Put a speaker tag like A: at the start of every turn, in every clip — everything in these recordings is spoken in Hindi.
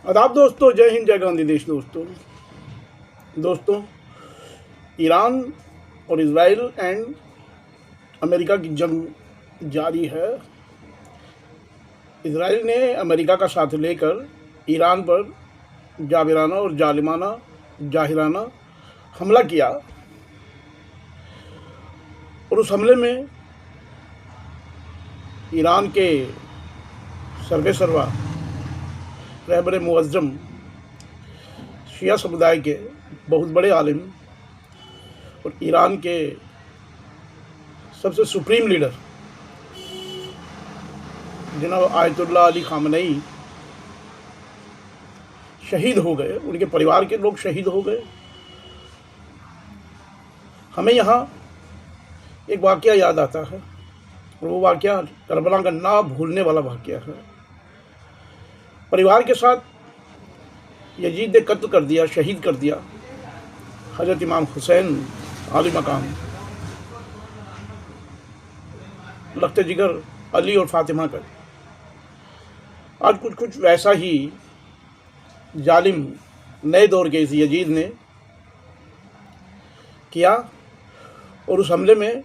A: आदाब दोस्तों, जय हिंद, जय गांधी देश। दोस्तों, ईरान और इजराइल एंड अमेरिका की जंग जारी है। इजराइल ने अमेरिका का साथ लेकर ईरान पर जाबिराना और जालिमाना जाहिराना हमला किया और उस हमले में ईरान के सर्वेसर्वा रहबर मुअज़्ज़म शिया समुदाय के बहुत बड़े आलिम और ईरान के सबसे सुप्रीम लीडर जनाब आयतुल्लाह अली ख़ामेनी शहीद हो गए। उनके परिवार के लोग शहीद हो गए। हमें यहाँ एक वाक़या याद आता है और वो वाक़या करबला का ना भूलने वाला वाक़या है। परिवार के साथ यजीद ने कत्ल कर दिया, शहीद कर दिया हज़रत इमाम हुसैन आली मकाम, लख्त जिगर अली और फातिमा का। आज कुछ वैसा ही जालिम नए दौर के इस यजीद ने किया और उस हमले में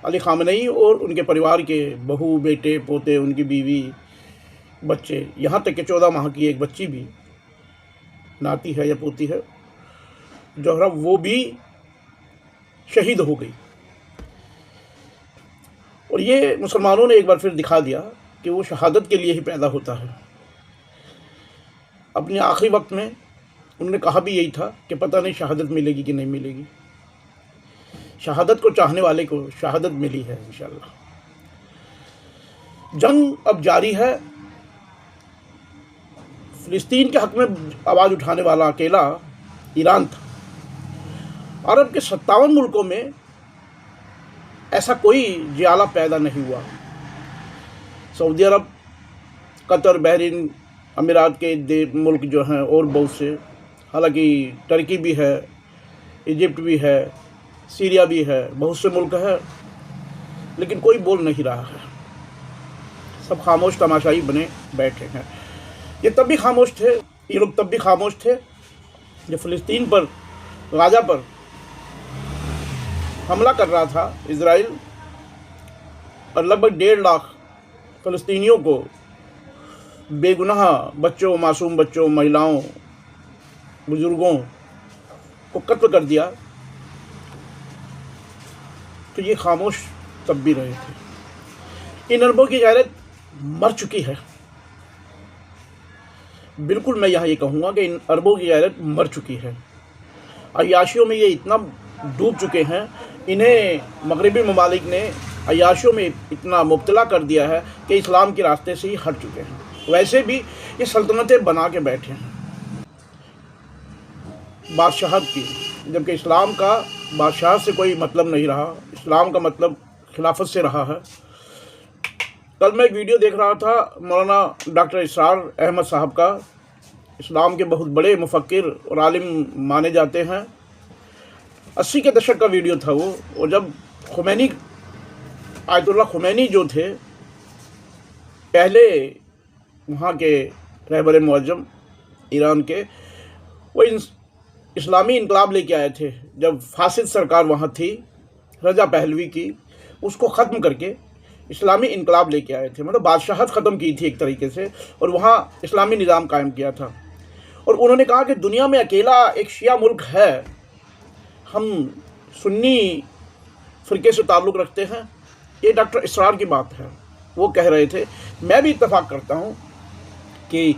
A: अली ख़ामेनी और उनके परिवार के बहू, बेटे, पोते, उनकी बीवी, बच्चे, यहाँ तक कि 14 माह की एक बच्ची भी, नाती है या पोती है जोहरा, वो भी शहीद हो गई। और ये मुसलमानों ने एक बार फिर दिखा दिया कि वो शहादत के लिए ही पैदा होता है। अपने आखिरी वक्त में उन्होंने कहा भी यही था कि पता नहीं शहादत मिलेगी कि नहीं मिलेगी। शहादत को चाहने वाले को शहादत मिली है इंशाअल्लाह। जंग अब जारी है। फ़िलिस्तीन के हक़ में आवाज़ उठाने वाला अकेला ईरान था। अरब के 57 मुल्कों में ऐसा कोई जियाला पैदा नहीं हुआ। सऊदी अरब, कतर, बहरीन, अमीरात के मुल्क जो हैं और बहुत से, हालांकि टर्की भी है, इजिप्ट भी है, सीरिया भी है, बहुत से मुल्क है, लेकिन कोई बोल नहीं रहा है। सब खामोश तमाशाई बने बैठे हैं। ये तब भी खामोश थे, ये लोग तब भी खामोश थे जब फ़िलिस्तीन पर, गाज़ा पर हमला कर रहा था इजराइल और लगभग 1.5 लाख फ़लस्तीनियों को, बेगुनाह बच्चों, मासूम बच्चों, महिलाओं, बुज़ुर्गों को कत्ल कर दिया। तो ये खामोश तब भी रहे थे। इन अरबों की गैरत मर चुकी है। बिल्कुल मैं यहाँ ये कहूँगा कि इन अरबों की गैरत मर चुकी है। अय्याशियों में ये इतना डूब चुके हैं, इन्हें मगरिबी ममालिक ने अय्याशियों में इतना मुब्तला कर दिया है कि इस्लाम के रास्ते से ही हट चुके हैं। वैसे भी ये सल्तनतें बना के बैठे हैं बादशाहत की, जबकि इस्लाम का बादशाह से कोई मतलब नहीं रहा। इस्लाम का मतलब खिलाफत से रहा है। कल मैं एक वीडियो देख रहा था मौलाना डॉक्टर इसरार अहमद साहब का, इस्लाम के बहुत बड़े मुफक्किर और आलिम माने जाते हैं। 80 के दशक का वीडियो था वो। और जब ख़ुमैनी, आयतुल्लाह ख़ुमैनी जो थे, पहले वहाँ के रहबर मुअज़्ज़म ईरान के, वो इस्लामी इनकलाब लेके आए थे। जब फासिद सरकार वहाँ थी रजा पहलवी की, उसको ख़त्म करके इस्लामी इनकलाब लेके आए थे। मतलब बादशाहत ख़त्म की थी एक तरीके से, और वहाँ इस्लामी निज़ाम कायम किया था। और उन्होंने कहा कि दुनिया में अकेला एक शिया मुल्क है, हम सुन्नी फ़िरके से ताल्लुक़ रखते हैं। ये डॉक्टर इसरार की बात है, वो कह रहे थे। मैं भी इत्तफ़ाक़ करता हूँ कि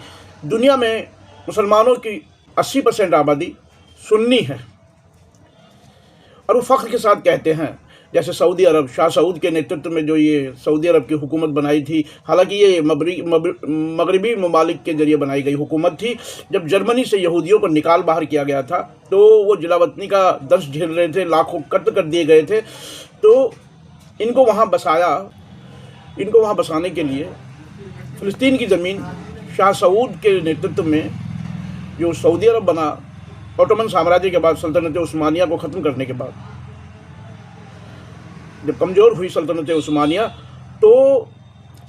A: दुनिया में मुसलमानों की 80% आबादी सुन्नी है। और वो फ़ख्र के साथ कहते हैं, जैसे सऊदी अरब, शाह सऊद के नेतृत्व में जो ये सऊदी अरब की हुकूमत बनाई थी, हालांकि ये मगरिबी ममालिक के ज़रिए बनाई गई हुकूमत थी। जब जर्मनी से यहूदियों को निकाल बाहर किया गया था तो वो जिलावतनी का दर्द झेल रहे थे, लाखों कत्ल कर दिए गए थे। तो इनको वहाँ बसाया। इनको वहाँ बसाने के लिए फ़िलिस्तीन की ज़मीन शाह सऊद के नेतृत्व में जो सऊदी अरब बना, ओटोमन साम्राज्य के बाद, सल्तनत उस्मानिया को ख़त्म करने के बाद, जब कमज़ोर हुई सल्तनत उस्मानिया, तो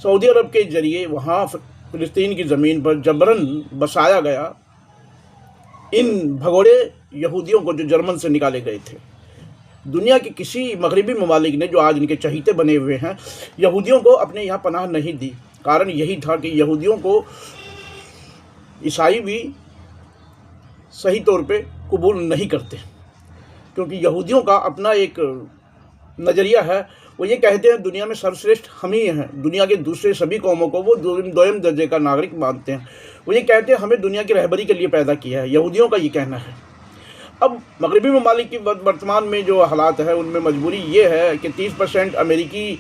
A: सऊदी अरब के ज़रिए वहाँ फ़िलिस्तीन की ज़मीन पर जबरन बसाया गया इन भगोड़े यहूदियों को जो जर्मन से निकाले गए थे। दुनिया के किसी मगरबी ममालिक ने, जो आज इनके चहीते बने हुए हैं, यहूदियों को अपने यहाँ पनाह नहीं दी। कारण यही था कि यहूदियों को ईसाई भी सही तौर पे कबूल नहीं करते, क्योंकि यहूदियों का अपना एक नज़रिया है। वो ये कहते हैं दुनिया में सर्वश्रेष्ठ हम ही हैं। दुनिया के दूसरे सभी कौमों को वो दोयम दर्जे का नागरिक मानते हैं। वो ये कहते हैं हमें दुनिया की रहबरी के लिए पैदा किया है। यहूदियों का ये कहना है। अब मगरबी ममालिक की वर्तमान में जो हालात है, उनमें मजबूरी ये है कि 30% अमेरिकी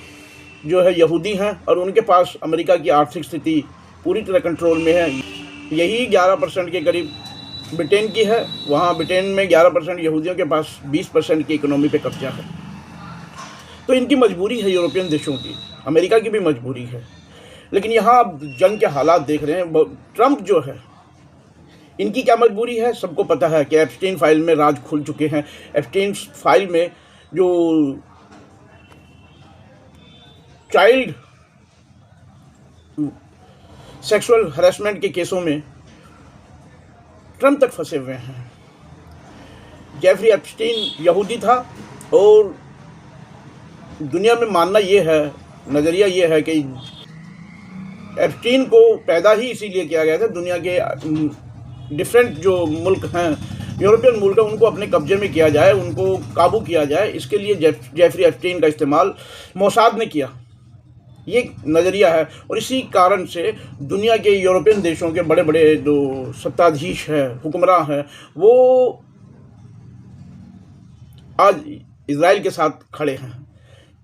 A: जो है यहूदी हैं और उनके पास अमेरिका की आर्थिक स्थिति पूरी तरह कंट्रोल में है। यही 11% के करीब ब्रिटेन की है। वहाँ ब्रिटेन में 11% यहूदियों के पास 20% की इकोनॉमी पे कब्जा है। तो इनकी मजबूरी है, यूरोपियन देशों की, अमेरिका की भी मजबूरी है। लेकिन यहाँ आप जंग के हालात देख रहे हैं। ट्रंप जो है, इनकी क्या मजबूरी है सबको पता है कि एप्स्टीन फाइल में राज खुल चुके हैं। एप्स्टीन फाइल में जो चाइल्ड सेक्सुअल हरासमेंट के केसों में ट्रंप तक फंसे हुए हैं। जेफरी एप्स्टीन यहूदी था और दुनिया में मानना ये है, नज़रिया ये है कि एप्स्टीन को पैदा ही इसीलिए किया गया था, दुनिया के डिफरेंट जो मुल्क हैं, यूरोपियन मुल्क हैं, उनको अपने कब्जे में किया जाए, उनको काबू किया जाए। इसके लिए जेफरी एप्स्टीन का इस्तेमाल मोसाद ने किया। ये नज़रिया है। और इसी कारण से दुनिया के यूरोपियन देशों के बड़े बड़े जो सत्ताधीश हैं, हुक्मरान हैं, वो आज इजराइल के साथ खड़े हैं,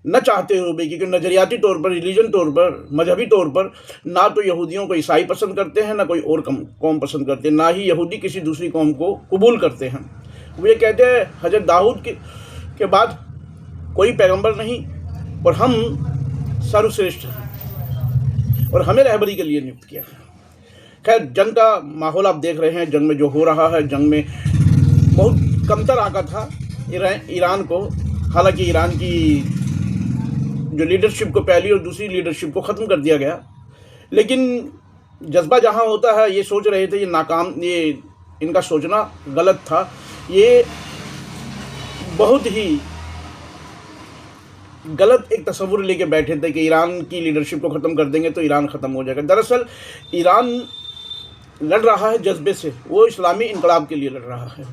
A: न चाहते हुए भी, क्योंकि नज़रियाती तौर पर, रिलीजन तौर पर, मजहबी तौर पर ना तो यहूदियों को ईसाई पसंद करते हैं, ना कोई और कौम पसंद करते हैं, ना ही यहूदी किसी दूसरी कौम को कबूल करते हैं। वो ये कहते हैं हज़रत दाऊद के बाद कोई पैगंबर नहीं और हम सर्वश्रेष्ठ हैं और हमें रहबरी के लिए नियुक्त किया है। खैर, जंग का माहौल आप देख रहे हैं। जंग में जो हो रहा है, जंग में बहुत कमतर आंका था ईरान को। हालांकि ईरान की जो लीडरशिप को, पहली और दूसरी लीडरशिप को ख़त्म कर दिया गया, लेकिन जज्बा जहाँ होता है, ये सोच रहे थे ये नाकाम, ये इनका सोचना गलत था। ये बहुत ही गलत एक तस्वुर लेके बैठे थे कि ईरान की लीडरशिप को ख़त्म कर देंगे तो ईरान ख़त्म हो जाएगा। दरअसल ईरान लड़ रहा है जज्बे से, वो इस्लामी इनकलाब के लिए लड़ रहा है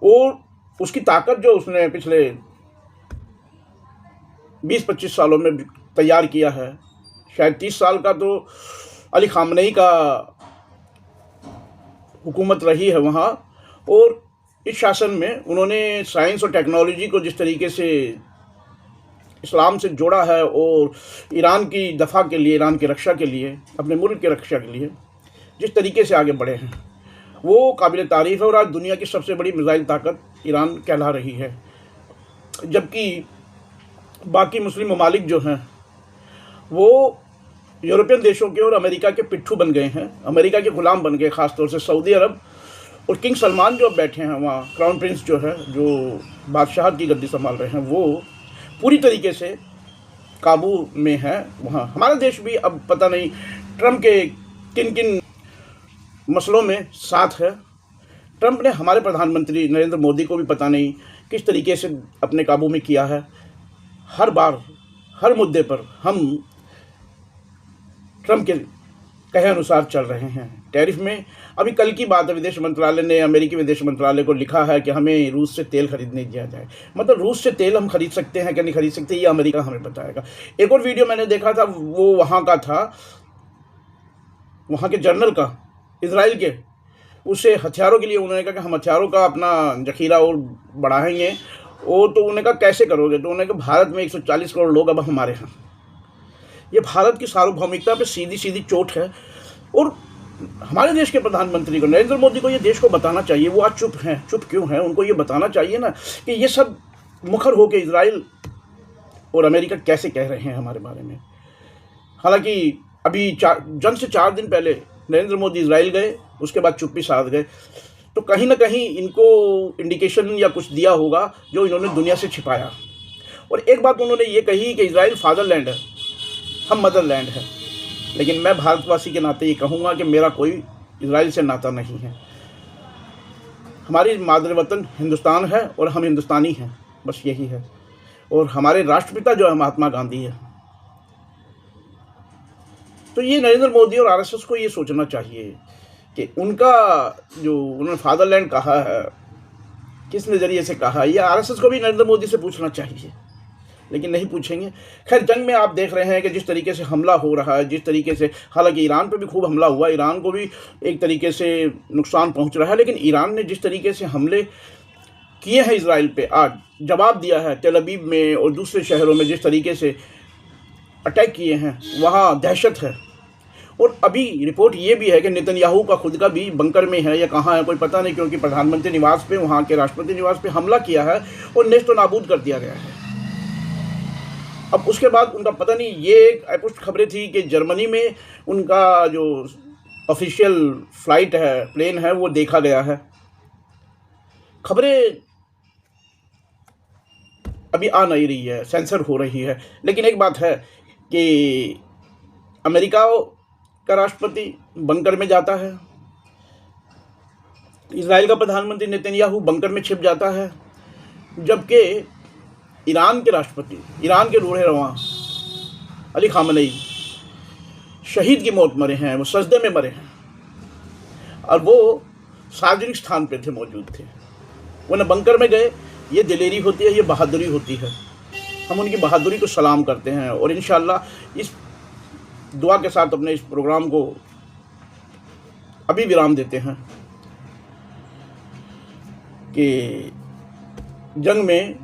A: और उसकी ताकत जो उसने पिछले 20-25 सालों में तैयार किया है, शायद 30 साल का तो अली खामनेई का हुकूमत रही है वहाँ, और इस शासन में उन्होंने साइंस और टेक्नोलॉजी को जिस तरीके से इस्लाम से जोड़ा है और ईरान की दफ़ा के लिए, ईरान की रक्षा के लिए, अपने मुल्क की रक्षा के लिए जिस तरीके से आगे बढ़े हैं, वो काबिल तारीफ़ है। और आज दुनिया की सबसे बड़ी मिसाइल ताकत ईरान कहला रही है, जबकि बाकी मुस्लिम ममालिक जो हैं वो यूरोपियन देशों के और अमेरिका के पिट्ठू बन गए हैं, अमेरिका के ग़ुलाम बन गए। ख़ासतौर से सऊदी अरब और किंग सलमान जो अब बैठे हैं वहाँ, क्राउन प्रिंस जो है, जो बादशाह की गद्दी संभाल रहे हैं, वो पूरी तरीके से काबू में है वहाँ। हमारा देश भी अब पता नहीं ट्रंप के किन किन मसलों में साथ है। ट्रंप ने हमारे प्रधानमंत्री नरेंद्र मोदी को भी पता नहीं किस तरीके से अपने काबू में किया है। हर बार, हर मुद्दे पर हम ट्रंप के कहे अनुसार चल रहे हैं। टैरिफ में अभी कल की बात है, विदेश मंत्रालय ने, अमेरिकी विदेश मंत्रालय को लिखा है कि हमें रूस से तेल खरीदने दिया जाए। मतलब रूस से तेल हम खरीद सकते हैं कि नहीं खरीद सकते, ये अमेरिका हमें बताएगा। एक और वीडियो मैंने देखा था, वो वहाँ का था, वहाँ के जनरल का, इजराइल के, उसे हथियारों के लिए उन्होंने कहा कि हम हथियारों का अपना जखीरा और बढ़ाएंगे। वो तो उन्होंने कहा कैसे करोगे? तो उन्होंने कहा भारत में 140 करोड़ लोग अब हमारे हैं। ये भारत की सार्वभौमिकता पे सीधी सीधी चोट है। और हमारे देश के प्रधानमंत्री को, नरेंद्र मोदी को, ये देश को बताना चाहिए। वो आज चुप हैं। चुप क्यों हैं? उनको ये बताना चाहिए ना कि ये सब मुखर हो के इजराइल और अमेरिका कैसे कह रहे हैं हमारे बारे में। हालांकि अभी जंग से 4 दिन पहले नरेंद्र मोदी इजराइल गए, उसके बाद चुप्पी साध गए। तो कहीं ना कहीं इनको इंडिकेशन या कुछ दिया होगा जो इन्होंने दुनिया से छिपाया। और एक बात उन्होंने ये कही कि इजराइल फादरलैंड है, हम मदरलैंड है। लेकिन मैं भारतवासी के नाते ये कहूँगा कि मेरा कोई इजराइल से नाता नहीं है। हमारी मादर वतन हिंदुस्तान है और हम हिंदुस्तानी हैं, बस यही है। और हमारे राष्ट्रपिता जो है महात्मा गांधी है। तो ये नरेंद्र मोदी और आरएसएस को ये सोचना चाहिए कि उनका जो उन्होंने फादरलैंड कहा है, किस नज़रिए से कहा है, ये आरएसएस को भी नरेंद्र मोदी से पूछना चाहिए, लेकिन नहीं पूछेंगे। खैर, जंग में आप देख रहे हैं कि जिस तरीके से हमला हो रहा है, जिस तरीके से, हालांकि ईरान पे भी खूब हमला हुआ, ईरान को भी एक तरीके से नुकसान पहुंच रहा है, लेकिन ईरान ने जिस तरीके से हमले किए हैं इजराइल पे, आज जवाब दिया है तेल अवीव में और दूसरे शहरों में, जिस तरीके से अटैक किए हैं, वहाँ दहशत है। और अभी रिपोर्ट ये भी है कि नेतन्याहू का खुद का भी बंकर में है या कहाँ है कोई पता नहीं, क्योंकि प्रधानमंत्री निवास पे, वहाँ के राष्ट्रपति निवास पे हमला किया है और नेस्तो नाबूद कर दिया गया है। अब उसके बाद उनका पता नहीं, ये एक अपुष्ट खबरें थी कि जर्मनी में उनका जो ऑफिशियल फ्लाइट है, प्लेन है, वो देखा गया है। खबरें अभी आ नहीं रही है, सेंसर हो रही है। लेकिन एक बात है कि अमेरिका का राष्ट्रपति बंकर में जाता है, इजराइल का प्रधानमंत्री नेतन्याहू बंकर में छिप जाता है, जबकि ईरान के राष्ट्रपति, ईरान के रूहे रवां अली खामनेई शहीद की मौत मरे हैं, वो सजदे में मरे हैं, और वो सार्वजनिक स्थान पे थे, मौजूद थे, वो न बंकर में गए। ये दिलेरी होती है, ये बहादुरी होती है। हम उनकी बहादुरी को सलाम करते हैं और इंशाअल्लाह इस दुआ के साथ अपने इस प्रोग्राम को अभी विराम देते हैं कि जंग में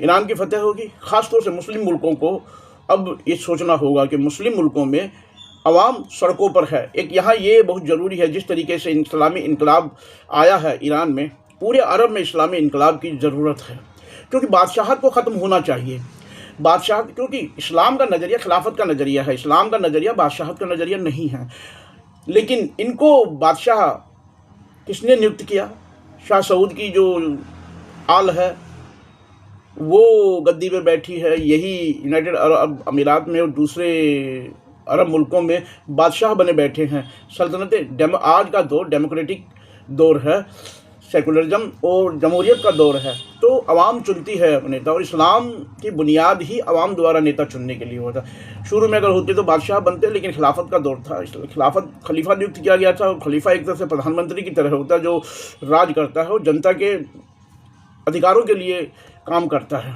A: ईरान की फतेह होगी। ख़ास तौर से मुस्लिम मुल्कों को अब ये सोचना होगा कि मुस्लिम मुल्कों में अवाम सड़कों पर है। एक यहाँ ये बहुत ज़रूरी है, जिस तरीके से इस्लामी इनकलाब आया है ईरान में, पूरे अरब में इस्लामी इनकलाब की ज़रूरत है, क्योंकि बादशाहत को ख़त्म होना चाहिए। बादशाहत, क्योंकि इस्लाम का नज़रिया खिलाफत का नज़रिया है, इस्लाम का नज़रिया बादशाहत का नज़रिया नहीं है। लेकिन इनको बादशाह किसने नियुक्त किया? शाह सऊद की जो आल है वो गद्दी पे बैठी है। यही यूनाइटेड अरब अमीरात में और दूसरे अरब मुल्कों में बादशाह बने बैठे हैं। सल्तनतें, आज का दौर डेमोक्रेटिक दौर है, सेकुलरिज्म और जमहूरियत का दौर है। तो अवाम चुनती है नेता, और इस्लाम की बुनियाद ही अवाम द्वारा नेता चुनने के लिए होता। शुरू में अगर होते तो बादशाह बनते, लेकिन खिलाफत का दौर था, खिलाफत खलीफा नियुक्त किया गया था। और खलीफा एक तरह से प्रधानमंत्री की तरह होता है, जो राज करता है और जनता के अधिकारों के लिए काम करता है।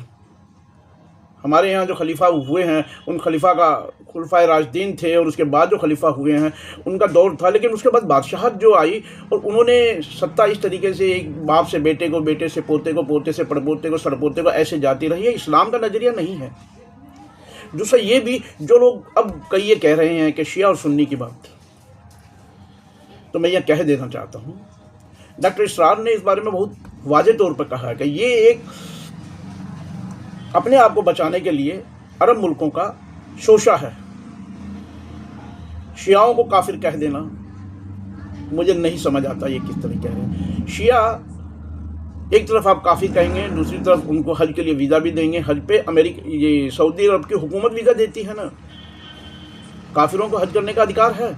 A: हमारे यहाँ जो खलीफा हुए हैं, उन खलीफा का खुलफाए राशिदीन थे, और उसके बाद जो खलीफा हुए हैं उनका दौर था। लेकिन उसके बाद बादशाहत जो आई, और उन्होंने सत्ता इस तरीके से एक बाप से बेटे को, बेटे से पोते को, पोते से पड़पोते को, सड़पोते को, ऐसे जाती रही है। इस्लाम का नज़रिया नहीं है। दूसरा ये भी, जो लोग अब कई ये कह रहे हैं कि शिया और सुन्नी की बात, तो मैं यह कह देना चाहता हूँ, डॉक्टर इसरार ने इस बारे में बहुत वाज़ेह तौर पर कहा है कि ये एक अपने आप को बचाने के लिए अरब मुल्कों का शोशा है। शियाओं को काफिर कह देना मुझे नहीं समझ आता, ये किस तरह कह रहे हैं। शिया एक तरफ आप काफिर कहेंगे, दूसरी तरफ उनको हज के लिए वीज़ा भी देंगे। हज पे अमेरिका, ये सऊदी अरब की हुकूमत वीज़ा देती है ना, काफिरों को हज करने का अधिकार है।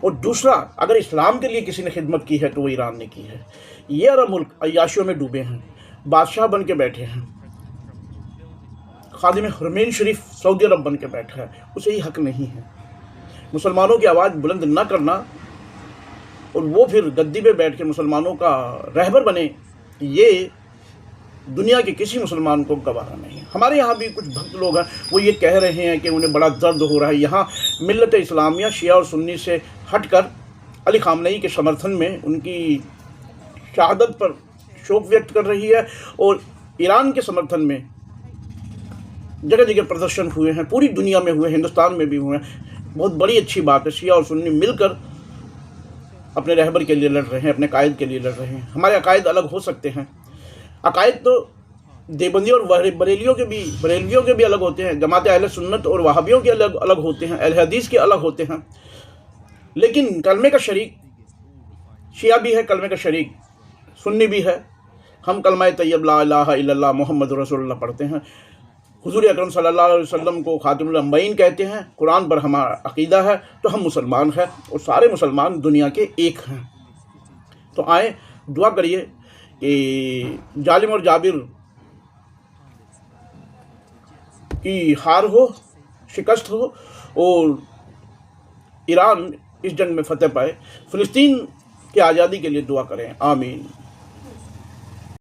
A: और दूसरा, अगर इस्लाम के लिए किसी ने खिदमत की है तो वो ईरान ने की है। ये अरब मुल्क अय्याशियों में डूबे हैं, बादशाह बन के बैठे हैं, खादिम हरमैन शरीफ सऊदी अरब बन के बैठा है, उसे ही हक नहीं है मुसलमानों की आवाज़ बुलंद न करना, और वो फिर गद्दी पे बैठ के मुसलमानों का रहबर बने। ये दुनिया के किसी मुसलमान को गवारा नहीं है। हमारे यहाँ भी कुछ भक्त लोग हैं, वो ये कह रहे हैं कि उन्हें बड़ा दर्द हो रहा है। यहाँ मिल्लत इस्लामिया शिया और सुन्नी से हटकर अली खामनेई के समर्थन में उनकी शहादत पर शोक व्यक्त कर रही है, और ईरान के समर्थन में जगह जगह प्रदर्शन हुए हैं, पूरी दुनिया में हुए, हिंदुस्तान में भी हुए हैं। बहुत बड़ी अच्छी बात है, शिया और सुन्नी मिलकर अपने रहबर के लिए लड़ रहे हैं, अपने कायद के लिए लड़ रहे हैं। हमारे अकायद अलग हो सकते हैं, अकायद तो देवबंदी और बरेलियों के भी अलग होते हैं, जमात अहले सुन्नत और वहाबियों के अलग अलग होते हैं, अहले हदीस के अलग होते हैं, लेकिन कलमे का शरीक शिया भी है, कलमे का शरीक सुन्नी भी है। हम कलमा तैयब ला इलाहा इल्लल्लाह मुहम्मद रसूलुल्लाह पढ़ते हैं। हुजूर अकरम सल्लल्लाहु अलैहि वसल्लम को खातिमुल अंबियीन कहते हैं, कुरान पर हमारा अकीदा है, तो हम मुसलमान हैं और सारे मुसलमान दुनिया के एक हैं। तो आए दुआ करिए कि जालिम और जाबिर की हार हो, शिकस्त हो और ईरान इस जंग में फतेह पाए। फ़िलिस्तीन की आज़ादी के लिए दुआ करें। आमीन।